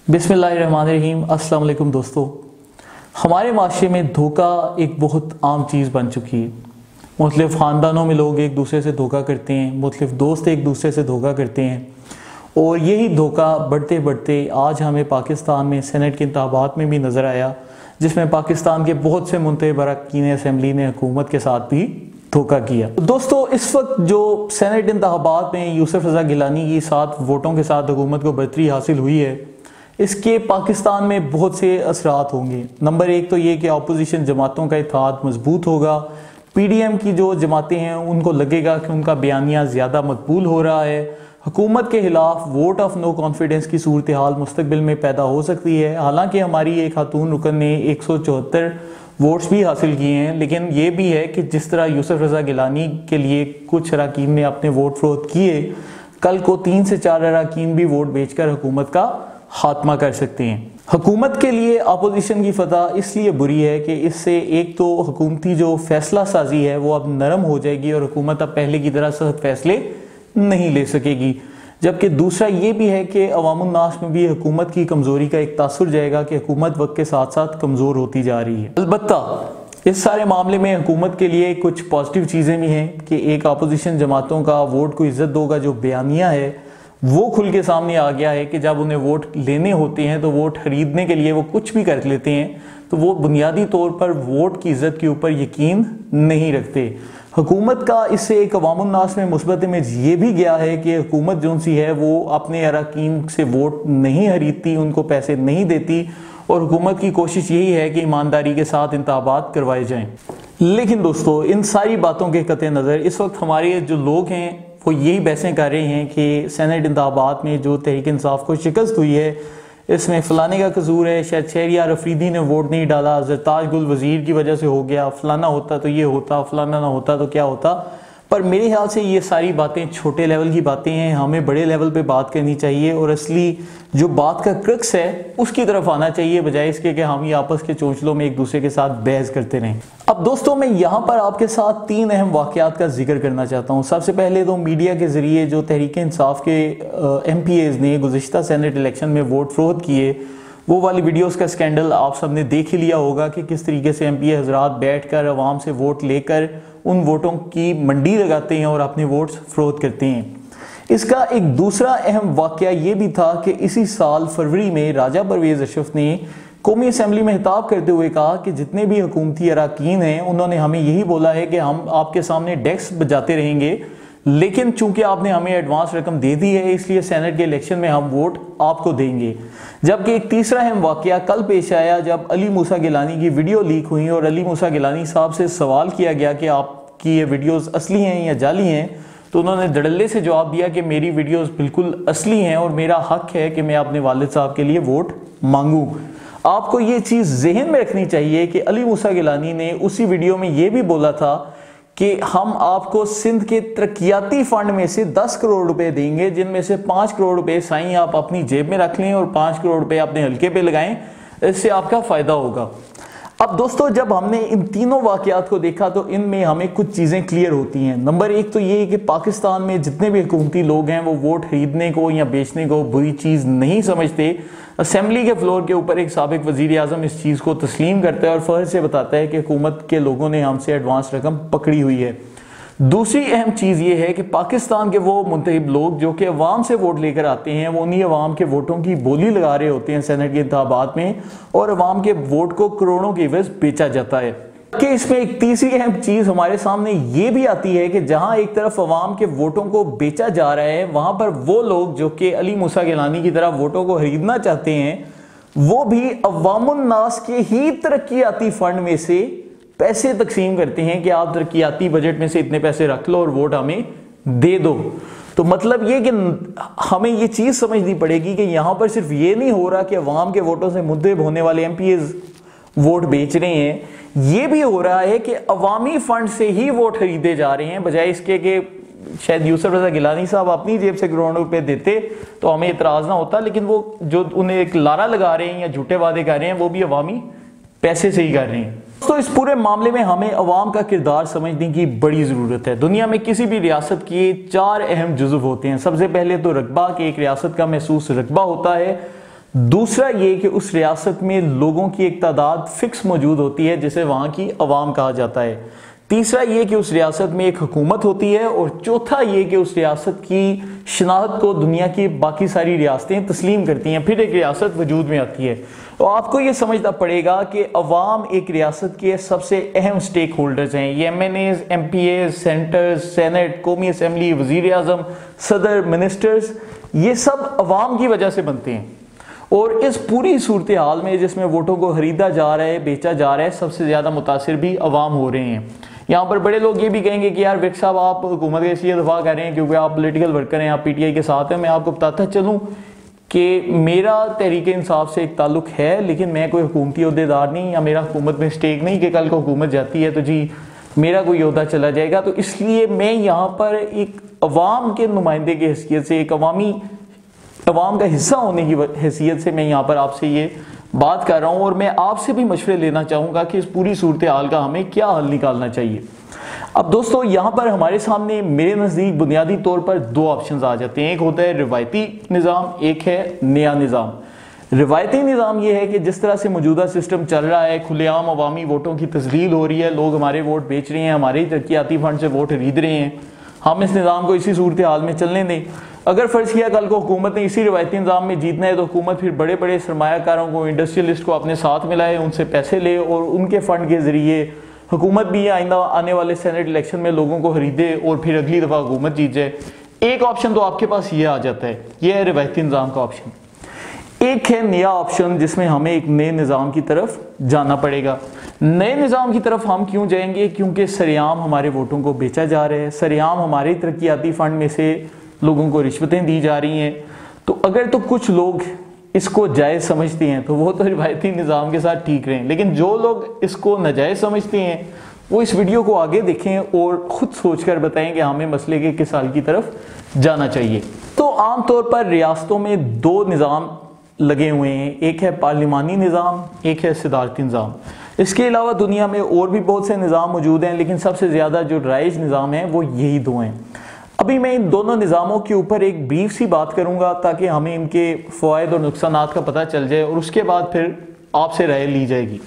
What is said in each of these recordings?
बिस्मिल्लाहिर्रहमानिर्रहीम। अस्सलाम वालेकुम दोस्तों, हमारे माशरे में धोखा एक बहुत आम चीज़ बन चुकी है। मुख्तलिफ़ ख़ानदानों में लोग एक दूसरे से धोखा करते हैं, मुख्तलिफ़ दोस्त एक दूसरे से धोखा करते हैं और यही धोखा बढ़ते बढ़ते आज हमें पाकिस्तान में सेनेट के इंतखाबात में भी नज़र आया, जिसमें पाकिस्तान के बहुत से मुंतखब अरकान असम्बली ने हुकूमत के साथ भी धोखा किया। दोस्तों, इस वक्त जो सेनेट इंतखाबात में यूसुफ रज़ा गिलानी की 7 वोटों के साथ हुकूमत को बरतरी हासिल हुई है, इसके पाकिस्तान में बहुत से असरात होंगे। नंबर 1 तो ये कि अपोजिशन जमातों का इत्तेहाद मजबूत होगा। पीडीएम की जो जमातें हैं उनको लगेगा कि उनका बयानिया ज़्यादा मकबूल हो रहा है। हुकूमत के खिलाफ वोट ऑफ नो कॉन्फिडेंस की सूरत हाल मुस्तकबिल में पैदा हो सकती है। हालांकि हमारी एक खातून रुकन ने 174 वोट्स भी हासिल किए हैं, लेकिन ये भी है कि जिस तरह यूसुफ रज़ा गिलानी के लिए कुछ अरकान ने अपने वोट फरोख्त किए, कल को 3 से 4 अरकान भी वोट बेचकर हुकूमत का खात्मा कर सकते हैं। हुकूमत के लिए अपोजिशन की फतह इसलिए बुरी है कि इससे एक तो हुकूमती जो फैसला साजी है वो अब नरम हो जाएगी और हुकूमत अब पहले की तरह सख्त फैसले नहीं ले सकेगी, जबकि दूसरा ये भी है कि अवामुन नास में भी हुकूमत की कमज़ोरी का एक तासुर जाएगा कि हुकूमत वक्त के साथ साथ कमज़ोर होती जा रही है। अलबत्ता इस सारे मामले में हुकूमत के लिए कुछ पॉजिटिव चीज़ें भी हैं कि एक अपोजिशन जमातों का वोट को इज्जत दोगा जो बयानिया है वो खुल के सामने आ गया है कि जब उन्हें वोट लेने होते हैं तो वोट खरीदने के लिए वो कुछ भी कर लेते हैं, तो वो बुनियादी तौर पर वोट की इज्जत के ऊपर यकीन नहीं रखते। हुकूमत का इससे एक अवामुन नास में मुस्बत इमेज ये भी गया है कि हुकूमत जो सी है वो अपने अरकान से वोट नहीं खरीदती, उनको पैसे नहीं देती और हुकूमत की कोशिश यही है कि ईमानदारी के साथ इंतखाबात करवाए जाएँ। लेकिन दोस्तों, इन सारी बातों के कते नज़र इस वक्त हमारे जो लोग हैं वो यही बहसें कर रहे हैं कि सेनेट इंतखाबात में जो तहरीक इंसाफ को शिकस्त हुई है इसमें फ़लाने का कसूर है, शायद शहरियार अफरीदी ने वोट नहीं डाला, ज़रताज गुल वज़ीर की वजह से हो गया, फ़लाना होता तो ये होता, फ़लाना ना होता तो क्या होता। पर मेरे ख्याल से ये सारी बातें छोटे लेवल की बातें हैं, हमें बड़े लेवल पे बात करनी चाहिए और असली जो बात का क्रक्स है उसकी तरफ आना चाहिए, बजाय इसके कि हम ही आपस के चोंचलों में एक दूसरे के साथ बहस करते रहें। अब दोस्तों, मैं यहाँ पर आपके साथ 3 अहम वाक़यात का जिक्र करना चाहता हूँ। सबसे पहले तो मीडिया के ज़रिए जो तहरीक इंसाफ के MPAs ने गुज़िश्ता सेनेट इलेक्शन में वोट फरोख्त किए, वो वाली वीडियोस का स्कैंडल आप सब ने देख ही लिया होगा कि किस तरीके से MPA हजरात बैठकर अवाम से वोट लेकर उन वोटों की मंडी लगाते हैं और अपने वोट्स फरोख्त करते हैं। इसका एक दूसरा अहम वाक़या ये भी था कि इसी साल फरवरी में राजा परवेज़ अशरफ ने कौमी असम्बली में खिताब करते हुए कहा कि जितने भी हुकूमती अरकान हैं उन्होंने हमें यही बोला है कि हम आपके सामने डेस्क बजाते रहेंगे, लेकिन चूंकि आपने हमें एडवांस रकम दे दी है इसलिए सेनेट के इलेक्शन में हम वोट आपको देंगे। जबकि एक तीसरा अहम वाक़या कल पेश आया जब अली मूसा गिलानी की वीडियो लीक हुई और अली मूसा गिलानी साहब से सवाल किया गया कि आपकी ये वीडियोस असली हैं या जाली हैं, तो उन्होंने धड़ल्ले से जवाब दिया कि मेरी वीडियोस बिल्कुल असली हैं और मेरा हक है कि मैं अपने वालिद साहब के लिए वोट मांगूं। आपको ये चीज़ जहन में रखनी चाहिए कि अली मूसा गिलानी ने उसी वीडियो में ये भी बोला था कि हम आपको सिंध के तरक्याती फंड में से 10 करोड़ रुपए देंगे, जिनमें से 5 करोड़ रुपए साईं आप अपनी जेब में रख लें और 5 करोड़ रुपए अपने हल्के पे लगाएं, इससे आपका फ़ायदा होगा। अब दोस्तों, जब हमने इन तीनों वाक़यात को देखा तो इनमें हमें कुछ चीज़ें क्लियर होती हैं। नंबर 1 तो ये कि पाकिस्तान में जितने भी हुकूमती लोग हैं वो वोट खरीदने को या बेचने को बुरी चीज़ नहीं समझते। असेंबली के फ्लोर के ऊपर एक साबिक वज़ीर आज़म इस चीज़ को तस्लीम करता है और फ़ख्र से बताता है कि हुकूमत के लोगों ने हमसे एडवांस रकम पकड़ी हुई है। दूसरी अहम चीज़ ये है कि पाकिस्तान के वो मुंतखब लोग जो कि अवाम से वोट लेकर आते हैं वो उन्हीं अवाम के वोटों की बोली लगा रहे होते हैं सेनेट के इंतखाबात में और अवाम के वोट को करोड़ों की एवज बेचा जाता है। कि इसमें एक तीसरी अहम चीज़ हमारे सामने ये भी आती है कि जहां एक तरफ अवाम के वोटों को बेचा जा रहा है, वहां पर वो लोग जो कि अली मूसा गिलानी की तरह वोटों को खरीदना चाहते हैं वो भी अवामुन नास के ही तरक्याती फंड में से पैसे तकसीम करते हैं कि आप तरक्याती बजट में से इतने पैसे रख लो और वोट हमें दे दो। तो मतलब ये कि हमें ये चीज़ समझनी पड़ेगी कि यहाँ पर सिर्फ ये नहीं हो रहा कि अवाम के वोटों से मुद्दे होने वाले MPAs वोट बेच रहे हैं, ये भी हो रहा है कि अवामी फंड से ही वोट खरीदे जा रहे हैं, बजाय इसके कि शायद यूसुफ रज़ा गिलानी साहब अपनी जेब से करोड़ों रुपए देते तो हमें इतराज़ ना होता, लेकिन वो जो उन्हें एक लारा लगा रहे हैं या झूठे वादे कर रहे हैं वो भी अवामी पैसे से ही कर रहे हैं। तो इस पूरे मामले में हमें अवाम का किरदार समझने की बड़ी ज़रूरत है। दुनिया में किसी भी रियासत के 4 अहम जुज़व होते हैं। सबसे पहले तो रकबा, कि एक रियासत का महसूस रकबा होता है। दूसरा ये कि उस रियासत में लोगों की एक तादाद फिक्स मौजूद होती है जिसे वहाँ की अवाम कहा जाता है। तीसरा ये कि उस रियासत में एक हुकूमत होती है। और चौथा ये कि उस रियासत की शनाख्त को दुनिया की बाकी सारी रियासतें तस्लीम करती हैं, फिर एक रियासत वजूद में आती है। तो आपको ये समझना पड़ेगा कि अवाम एक रियासत के सबसे अहम स्टेक होल्डर्स हैं। ये MNAs, MPAs, सेंटर्स, सेनेट, कौमी असम्बली, वज़ीर आज़म, सदर, मिनिस्टर्स, ये सब अवाम की वजह से बनते हैं। और इस पूरी सूरत हाल में जिसमें वोटों को खरीदा जा रहा है, बेचा जा रहा है, सबसे ज़्यादा मुतासिर भी अवाम हो रहे हैं। यहाँ पर बड़े लोग ये भी कहेंगे कि यार विक साहब आप हुकूमत का इसलिए दफा कर रहे हैं क्योंकि आप पॉलिटिकल वर्कर हैं, आप PTI के साथ हैं। मैं आपको बताता चलूँ कि मेरा तहरीक इंसाफ से एक ताल्लुक है, लेकिन मैं कोई हुकूमती अहदेदार नहीं, या मेरा हुकूमत में स्टेक नहीं कि कल को हुकूमत जाती है तो जी मेरा कोई अहदा चला जाएगा। तो इसलिए मैं यहाँ पर एक अवाम के नुमाइंदे की हैसियत से, एक अवाम का हिस्सा होने की हैसियत से मैं यहाँ पर आपसे ये बात कर रहा हूँ। और मैं आपसे भी मशवरे लेना चाहूँगा कि इस पूरी सूरत हाल का हमें क्या हल निकालना चाहिए। अब दोस्तों यहाँ पर हमारे सामने मेरे नज़दीक बुनियादी तौर पर दो ऑप्शंस आ जाते हैं। एक होता है रिवायती निज़ाम, एक है नया निज़ाम। रिवायती निज़ाम ये है कि जिस तरह से मौजूदा सिस्टम चल रहा है, खुलेआम अवामी वोटों की तस्लील हो रही है, लोग हमारे वोट बेच रहे हैं, हमारे तरक्याती फंड से वोट खरीद रहे हैं, हम इस निज़ाम को इसी सूरत हाल में चलने दें। अगर फ़र्ज़ किया कल को हुकूमत ने इसी रिवायती निज़ाम में जीतना है तो हुकूमत फिर बड़े बड़े सरमायाकारों को, इंडस्ट्रियलिस्ट को अपने साथ मिलाए, उनसे पैसे ले और उनके फ़ंड के ज़रिए हुकूमत भी आइंदा आने वाले सेनेट इलेक्शन में लोगों को खरीदे और फिर अगली दफ़ा हुकूमत जीत जाए। एक ऑप्शन तो आपके पास ये आ जाता है, ये है रिवायती निज़ाम का ऑप्शन। एक है नया ऑप्शन जिसमें हमें एक नए निज़ाम की तरफ जाना पड़ेगा। नए निज़ाम की तरफ हम क्यों जाएंगे? क्योंकि सरेआम हमारे वोटों को बेचा जा रहा है, सरेआम हमारे तरक्याती फ़ंड में से लोगों को रिश्वतें दी जा रही हैं। तो अगर तो कुछ लोग इसको जायज़ समझते हैं तो वो तो रिवायती निज़ाम के साथ ठीक रहें, लेकिन जो लोग इसको नाजायज़ समझते हैं वो इस वीडियो को आगे देखें और ख़ुद सोचकर बताएं कि हमें मसले के किस हाल की तरफ जाना चाहिए। तो आम तौर पर रियासतों में दो निज़ाम लगे हुए हैं, एक है पार्लिमानी निज़ाम, एक है सदारती निज़ाम। इसके अलावा दुनिया में और भी बहुत से निज़ाम मौजूद हैं, लेकिन सबसे ज़्यादा जो राइज निज़ाम है वो यही दो हैं। अभी मैं इन दोनों निज़ामों के ऊपर एक ब्रीफ सी बात करूंगा ताकि हमें इनके फ़वाइद और नुकसानात का पता चल जाए और उसके बाद फिर आपसे राय ली जाएगी।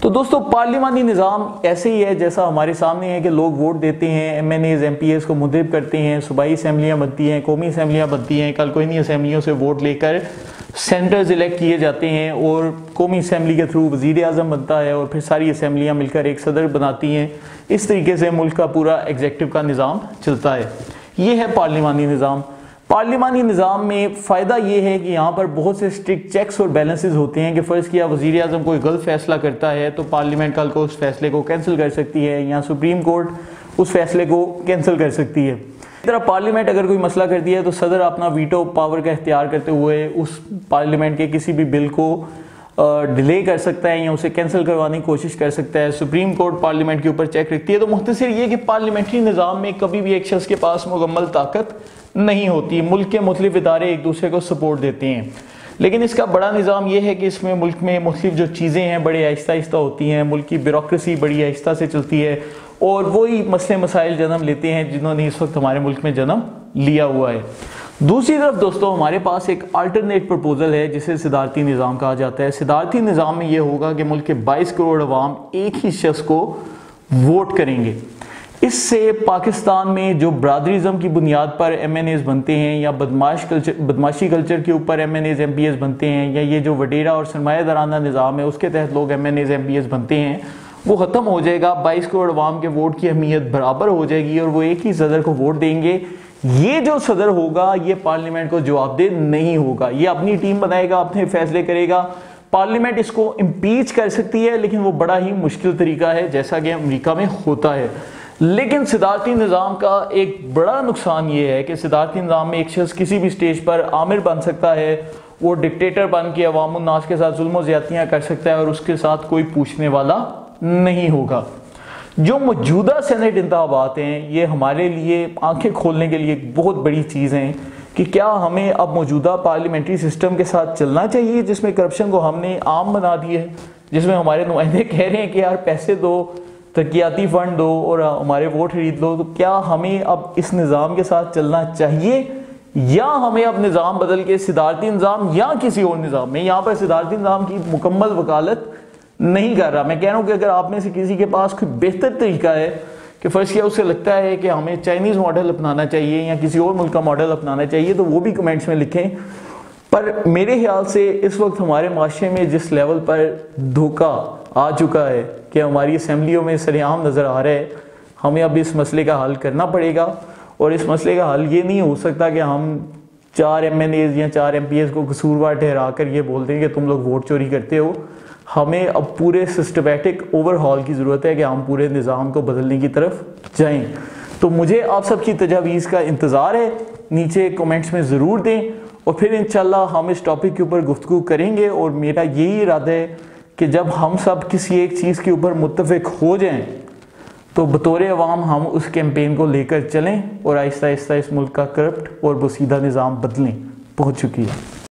तो दोस्तों पार्लिमानी निज़ाम ऐसे ही है जैसा हमारे सामने है कि लोग वोट देते हैं, MNAs MPAs को मुंतखब करते हैं, सूबाई असम्बलियाँ बनती हैं, कौमी असम्बलियाँ बनती हैं, कल को इन्हीं असम्बलियों से वोट लेकर सेंटर्स इलेक्ट किए जाते हैं और कौमी असम्बली के थ्रू वज़ीर आज़म बनता है और फिर सारी असम्बलियाँ मिलकर एक सदर बनाती हैं। इस तरीके से मुल्क का पूरा एग्जीक्यूटिव का निज़ाम चलता है। ये है पार्लिमानी निज़ाम। पार्लिमानी निज़ाम में फ़ायदा ये है कि यहाँ पर बहुत से स्ट्रिक्ट चेक्स और बैलेंसेस होते हैं कि फ़र्ज़ किया वज़ीर आज़म कोई गलत फ़ैसला करता है तो पार्लियामेंट कल को उस फैसले को कैंसिल कर सकती है या सुप्रीम कोर्ट उस फैसले को कैंसिल कर सकती है। इस तरह पार्लियामेंट अगर कोई मसला करती है तो सदर अपना वीटो पावर का इख्तियार करते हुए उस पार्लियामेंट के किसी भी बिल को डिले कर सकता है या उसे कैंसिल करवाने की कोशिश कर सकता है। सुप्रीम कोर्ट पार्लियामेंट के ऊपर चेक रखती है। तो मुख्तसर ये कि पार्लियामेंट्री निज़ाम में कभी भी एक शख्स के पास मुकम्मल ताकत नहीं होती। मुल्क के मुख्तलिफ इदारे एक दूसरे को सपोर्ट देते हैं, लेकिन इसका बड़ा निज़ाम यह है कि इसमें मुल्क में मुख्तलिफ जो चीज़ें हैं बड़े आहिस्ता आहिस्ता होती हैं, मुल्क की ब्यूरोक्रेसी बड़ी आहिस्ता से चलती है और वही मसले मसाइल जन्म लेते हैं जिन्होंने इस वक्त हमारे मुल्क में जन्म लिया हुआ है। दूसरी तरफ दोस्तों हमारे पास एक अल्टरनेट प्रपोजल है जिसे सदारती निज़ाम कहा जाता है। सदारती निज़ाम में यह होगा कि मुल्क के 22 करोड़ अवाम एक ही शख्स को वोट करेंगे। इससे पाकिस्तान में जो बरादरीज़म की बुनियाद पर MNAs बनते हैं या बदमाशी कल्चर के ऊपर MNAs MPAs बनते हैं या ये जो वडेरा और सरमायादाराना निज़ाम है उसके तहत लोग MNAs MPAs बनते हैं वो ख़त्म हो जाएगा। 22 करोड़ अवाम के वोट की अहमियत बराबर हो जाएगी और वो एक ही सदर को वोट देंगे। ये जो सदर होगा ये पार्लियामेंट को जवाबदेह नहीं होगा, ये अपनी टीम बनाएगा, अपने फैसले करेगा। पार्लियामेंट इसको इम्पीच कर सकती है लेकिन वो बड़ा ही मुश्किल तरीका है जैसा कि अमेरिका में होता है। लेकिन सदारती निज़ाम का एक बड़ा नुकसान ये है कि सदारती निज़ाम में एक शख्स किसी भी स्टेज पर आमिर बन सकता है, वो डिक्टेटर बन के अवाम उन्नास के साथ जुल्म ज़्यादतियाँ कर सकता है और उसके साथ कोई पूछने वाला नहीं होगा। जो मौजूदा सेनेट इंतखाबात हैं ये हमारे लिए आंखें खोलने के लिए एक बहुत बड़ी चीज़ हैं कि क्या हमें अब मौजूदा पार्लियामेंट्री सिस्टम के साथ चलना चाहिए जिसमें करप्शन को हमने आम बना दिया है, जिसमें हमारे नुमाइंदे कह रहे हैं कि यार पैसे दो, तरक्याती फ़ंड दो और हमारे वोट खरीद लो। तो क्या हमें अब इस निज़ाम के साथ चलना चाहिए या हमें अब निज़ाम बदल के सिदारती निज़ाम या किसी और निज़ाम में, यहाँ पर सिदारती निज़ाम की मुकम्मल वकालत नहीं कर रहा, मैं कह रहा हूँ कि अगर आप में से किसी के पास कोई बेहतर तरीका है कि फ़र्ज़ किया उसे लगता है कि हमें चाइनीज़ मॉडल अपनाना चाहिए या किसी और मुल्क का मॉडल अपनाना चाहिए, तो वो भी कमेंट्स में लिखें। पर मेरे ख्याल से इस वक्त हमारे माशरे में जिस लेवल पर धोखा आ चुका है कि हमारी असम्बलियों में सरेआम नज़र आ रहा है, हमें अब इस मसले का हल करना पड़ेगा। और इस मसले का हल ये नहीं हो सकता कि हम 4 MNAs या 4 MPs को कसूरवार ठहरा कर ये बोलते हैं कि तुम लोग वोट चोरी करते हो। हमें अब पूरे सिस्टमेटिक ओवरहॉल की ज़रूरत है कि हम पूरे निज़ाम को बदलने की तरफ जाएं। तो मुझे आप सबकी तजावीज़ का इंतज़ार है, नीचे कमेंट्स में ज़रूर दें और फिर इंशाल्लाह हम इस टॉपिक के ऊपर गुफ्तगू करेंगे। और मेरा यही इरादा है कि जब हम सब किसी एक चीज़ के ऊपर मुत्तफ़िक हो जाएं तो बतौर अवाम हम उस कैंपेन को लेकर चलें और आहिस्ता आहिस्ता इस मुल्क का करप्ट और बोसीदा निज़ाम बदलें। पहुँच चुकी है।